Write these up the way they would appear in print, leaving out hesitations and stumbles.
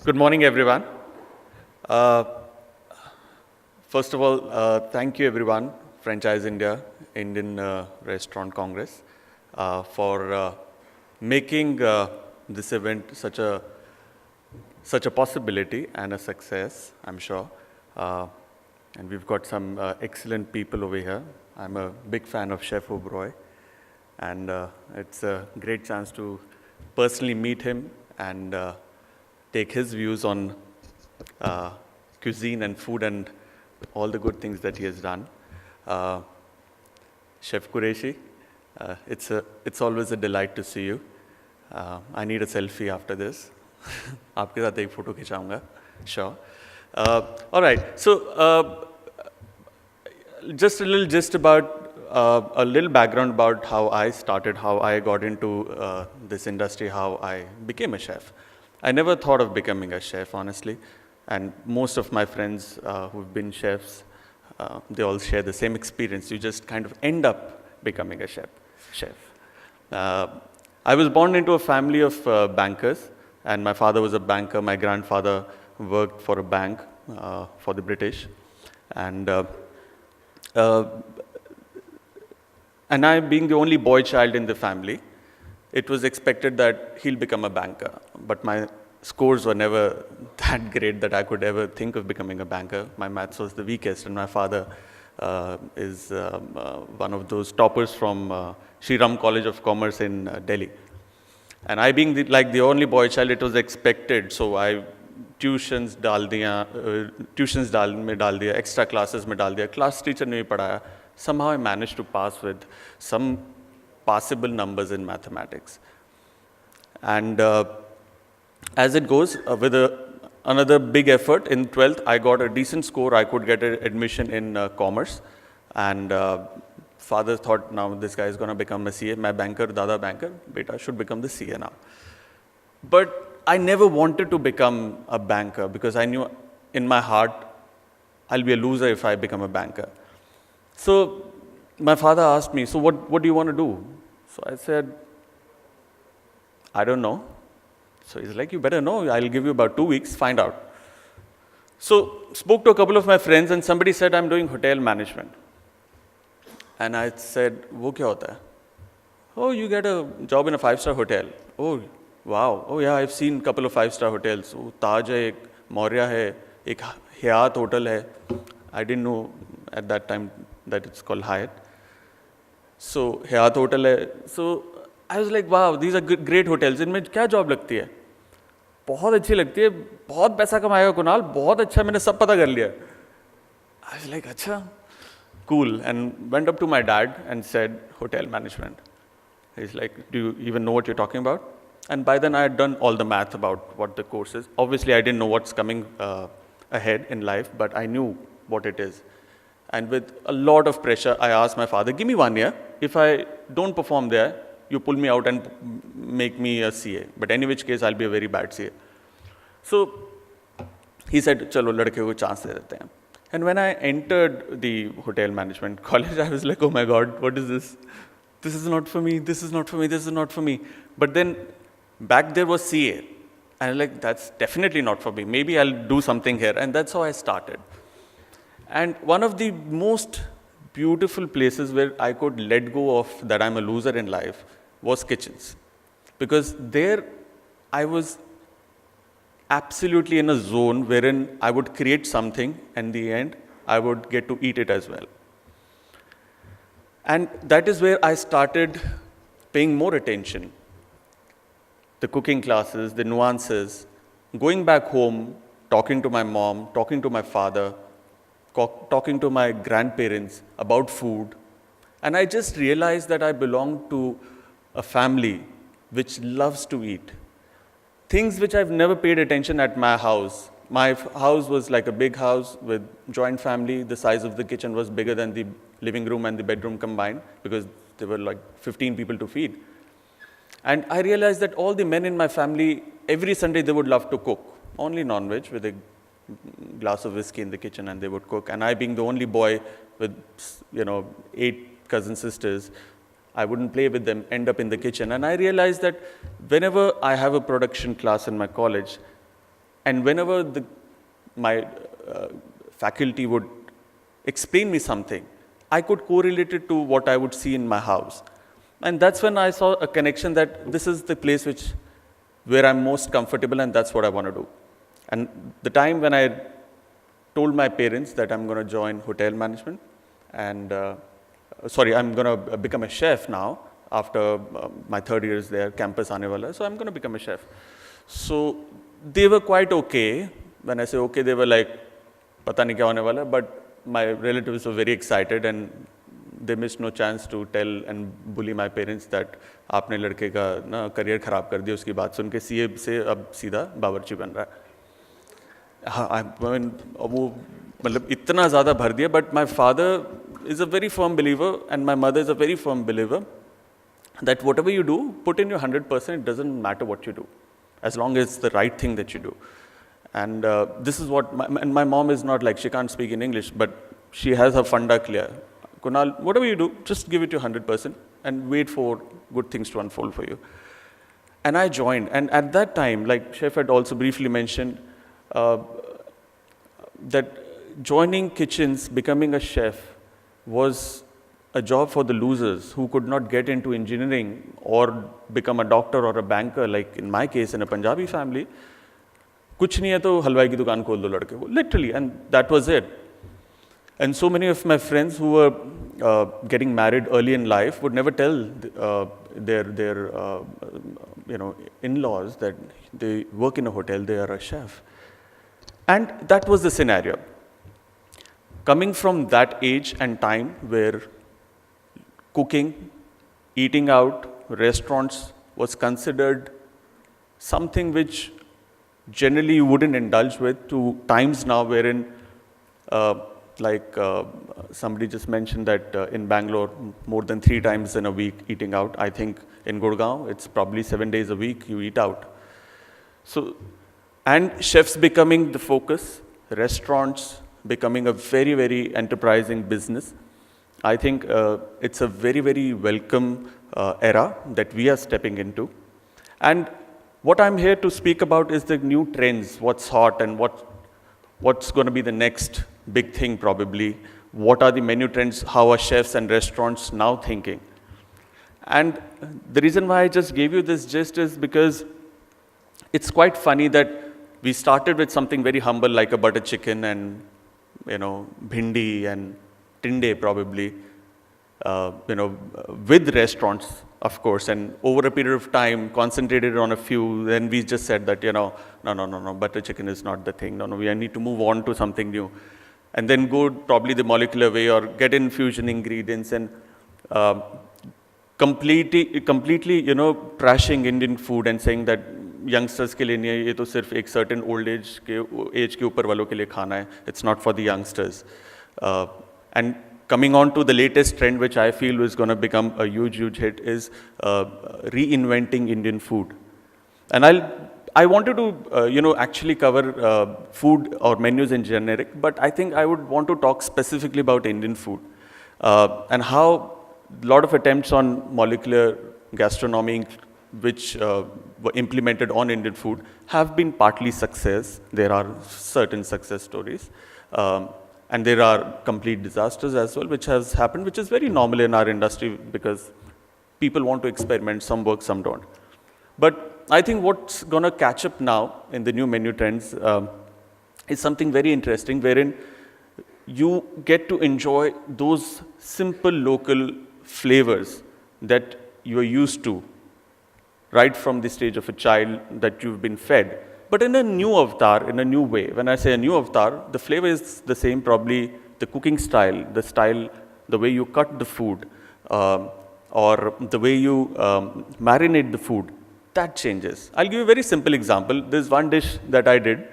Good morning, everyone. Uh, First of all, thank you, everyone, Franchise India, Indian Restaurant Congress, for making this event such a possibility and a success, I'm sure. Uh, and we've got some excellent people over here. I'm a big fan of Chef Oberoi, and it's a great chance to personally meet him and take his views on uh, cuisine and food and all the good things that he has done. Uh, Chef Qureshi, it's always a delight to see you. I need a selfie after this. आपके साथ एक photo खिंचाऊंगा, sure. All right, so just a little gist about a little background about how I started, how I got into this industry, how I became a chef. I never thought of becoming a chef, honestly, and most of my friends who've been chefs, they all share the same experience. You just kind of end up becoming a chef. Uh, I was born into a family of bankers, and my father was a banker. My grandfather worked for a bank for the British, and uh, and I, being the only boy child in the family, it was expected that he'll become a banker. But my scores were never that great that I could ever think of becoming a banker. My maths was the weakest, and my father is one of those toppers from Sri Ram College of Commerce in Delhi. And I being like the only boy child, it was expected. So I tuitions डाल दिया, tuitions में डाल दिया, extra classes में डाल दिया, class teacher ने भी पढ़ाया. Somehow I managed to pass with some passable numbers in mathematics. And as it goes, with another big effort in 12th, I got a decent score. I could get an admission in commerce. And father thought, now this guy is going to become a CA. My banker, Dada banker, beta should become the CA now. But I never wanted to become a banker because I knew in my heart I'll be a loser if I become a banker. So my father asked me, so what do you want to do? So I said, I don't know. So he's like, you better know. I'll give you about 2 weeks, find out. So spoke to a couple of my friends and somebody said, I'm doing hotel management. And I said, wo kya hota hai? Oh, you get a job in a 5-star hotel. Oh, wow. Oh yeah, I've seen a couple of 5-star hotels. Oh, Taj hai, ek Maurya hai, ek Hyatt hotel hai. I didn't know at that time that it's called Hyatt. So Hyatt hotel hai. So I was like, wow, these are great hotels. इनमें क्या job लगती है? बहुत अच्छी लगती है, बहुत पैसा कमाएगा कुणाल, बहुत अच्छा, मैंने सब पता कर लिया. I was like, अच्छा, cool, and went up to my dad and said, hotel management. He's like, do you even know what you're talking about? And by then I had done all the math about what the course is. Obviously I didn't know what's coming ahead in life, but I knew what it is. And with a lot of pressure, I asked my father, give me 1 year. If I don't perform there, you pull me out and make me a CA. But any which case, I'll be a very bad CA. So he said, chalo, ladke ko chance de dete hain. And when I entered the hotel management college, I was like, oh my God, what is this? This is not for me, this is not for me, this is not for me. But then back there was CA. And I'm like, that's definitely not for me. Maybe I'll do something here. And that's how I started. And one of the most beautiful places where I could let go of that I'm a loser in life was kitchens. Because there I was absolutely in a zone wherein I would create something and in the end I would get to eat it as well. And that is where I started paying more attention. The cooking classes, the nuances, going back home, talking to my mom, talking to my father, talking to my grandparents about food. And I just realized that I belong to a family which loves to eat. Things which I've never paid attention at my house. My house was like a big house with joint family. The size of the kitchen was bigger than the living room and the bedroom combined because there were like 15 people to feed. And I realized that all the men in my family, every Sunday they would love to cook. Only non-veg with a glass of whiskey in the kitchen and they would cook. And I being the only boy with, 8 cousin sisters, I wouldn't play with them, end up in the kitchen. And I realized that whenever I have a production class in my college, And whenever my faculty would explain me something, I could correlate it to what I would see in my house. And that's when I saw a connection that this is the place where I'm most comfortable, and that's what I want to do. And the time when I told my parents that I'm going to join hotel management, and I'm going to become a chef now after my third year is there, campus aane wala, so I'm going to become a chef. So they were quite okay. When I say okay, they were like, pata nahi kya hone wala, but my relatives were very excited and they missed no chance to tell and bully my parents that आपने लड़के का ना career ख़राब कर दिया, उसकी बात सुन के सीए से अब सीधा बावर्ची बन रहा है. हाँ, वो मतलब इतना ज़्यादा भर दिया. But my father is a very firm believer and my mother is a very firm believer that whatever you do, put in your 100%, it doesn't matter what you do, as long as it's the right thing that you do. And this is what, my mom is not like, she can't speak in English, but she has her funda clear. Kunal, whatever you do, just give it your 100% and wait for good things to unfold for you. And I joined. And at that time, like Chef had also briefly mentioned, that joining kitchens, becoming a chef, was a job for the losers who could not get into engineering or become a doctor or a banker, like in my case, in a Punjabi family. कुछ नहीं है तो हलवाई की दुकान खोल दो लड़के को, literally, and that was it. And so many of my friends who were getting married early in life would never tell their in-laws that they work in a hotel, they are a chef. And that was the scenario. Coming from that age and time where cooking, eating out, restaurants was considered something which generally you wouldn't indulge with, to times now wherein somebody just mentioned that in Bangalore, more than 3 times in a week eating out. I think in Gurgaon, it's probably 7 days a week you eat out. So, and chefs becoming the focus, restaurants becoming a very, very enterprising business. I think it's a very, very welcome era that we are stepping into. And what I'm here to speak about is the new trends, what's hot and what's going to be the next big thing probably. What are the menu trends? How are chefs and restaurants now thinking? And the reason why I just gave you this gist is because it's quite funny that we started with something very humble like a butter chicken and, bhindi and tinde probably, with restaurants, of course, and over a period of time concentrated on a few. Then we just said that, no, butter chicken is not the thing. No, we need to move on to something new. And then go probably the molecular way or get in fusion ingredients and completely, trashing Indian food and saying that youngsters के लिए नहीं है, ये तो सिर्फ एक certain old age के ऊपर वालों के लिए खाना है. It's not for the youngsters. And coming on to the latest trend, which I feel is going to become a huge, huge hit, is reinventing Indian food. And I wanted to, actually cover food or menus in generic, but I think I would want to talk specifically about Indian food and how a lot of attempts on molecular gastronomy, which were implemented on Indian food, have been partly success. There are certain success stories. And there are complete disasters as well, which has happened, which is very normal in our industry because people want to experiment, some work, some don't. But I think what's going to catch up now in the new menu trends is something very interesting, wherein you get to enjoy those simple local flavors that you are used to, right from the stage of a child that you've been fed. But in a new avatar, in a new way. When I say a new avatar, the flavor is the same, probably the cooking style, the way you cut the food, or the way you marinate the food, that changes. I'll give you a very simple example. There's one dish that I did.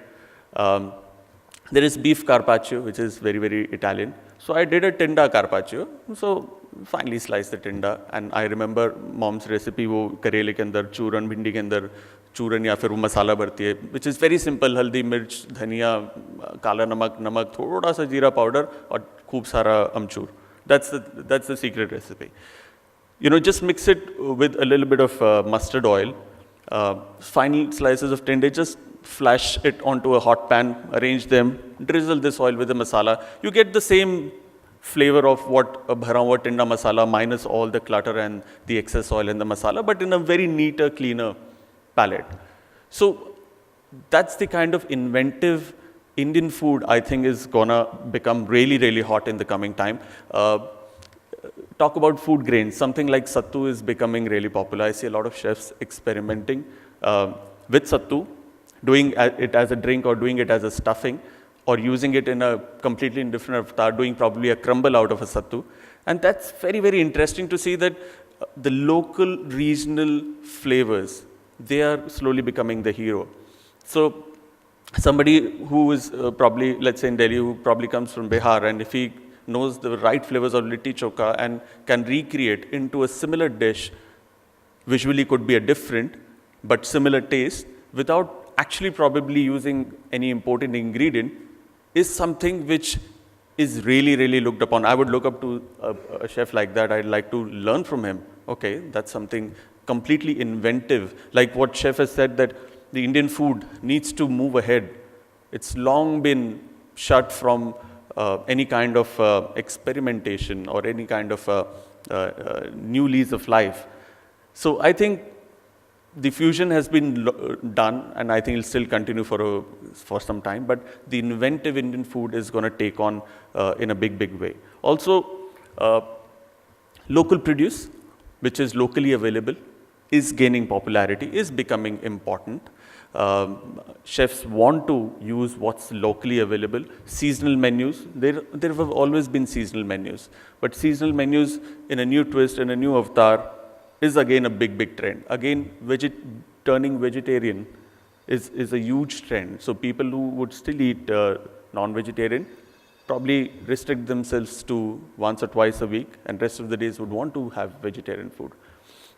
There is beef carpaccio, which is very, very Italian. So I did a tinda carpaccio. So finally sliced the tinda. And I remember mom's recipe, wo karele ke andar, chooran, bhindi ke andar, चूरन या फिर वो मसाला भरती है, which is very simple. हल्दी, मिर्च, धनिया, काला नमक, थोड़ा सा जीरा पाउडर और खूब सारा अमचूर. That's the secret recipe. Just mix it with a little bit of mustard oil, final slices of tende, just flash it onto a hot pan, arrange them, drizzle this oil with the masala. You get the same flavor of what a bhara tinda masala minus all the clutter and the excess oil in the masala, but in a very neater, cleaner palette. So that's the kind of inventive Indian food I think is gonna become really, really hot in the coming time. Talk about food grains. Something like sattu is becoming really popular. I see a lot of chefs experimenting with sattu, doing it as a drink or doing it as a stuffing, or using it in a completely different avatar, doing probably a crumble out of a sattu. And that's very, very interesting to see that the local, regional flavors, they are slowly becoming the hero. So somebody who is probably, let's say in Delhi, who probably comes from Bihar, and if he knows the right flavors of litti chokha and can recreate into a similar dish, visually could be a different, but similar taste, without actually probably using any imported ingredient, is something which is really, really looked upon. I would look up to a chef like that. I'd like to learn from him. Okay, that's something completely inventive. Like what chef has said, that the Indian food needs to move ahead. It's long been shut from any kind of experimentation or any kind of new lease of life. So I think the fusion has been done, and I think it'll still continue for some time, but the inventive Indian food is going to take on in a big, big way. Also, local produce, which is locally available, is gaining popularity, is becoming important. Chefs want to use what's locally available. Seasonal menus, there have always been seasonal menus, but seasonal menus in a new twist, in a new avatar, is again a big, big trend. Again, turning vegetarian is a huge trend. So people who would still eat non-vegetarian probably restrict themselves to once or twice a week, and rest of the days would want to have vegetarian food.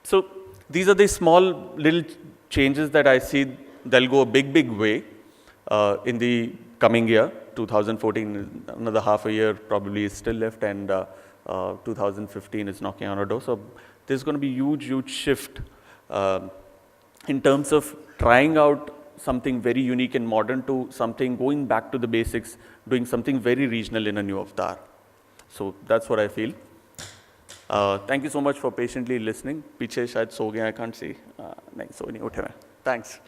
So these are the small little changes that I see. They'll go a big, big way in the coming year. 2014, another half a year probably is still left, and 2015 is knocking on our door. So there's going to be huge, huge shift in terms of trying out something very unique and modern to something going back to the basics, doing something very regional in a new avatar. So that's what I feel. Thank you so much for patiently listening. Piche shayad so gaya, I can't see. Nahin, so nahi uthe main. Thanks.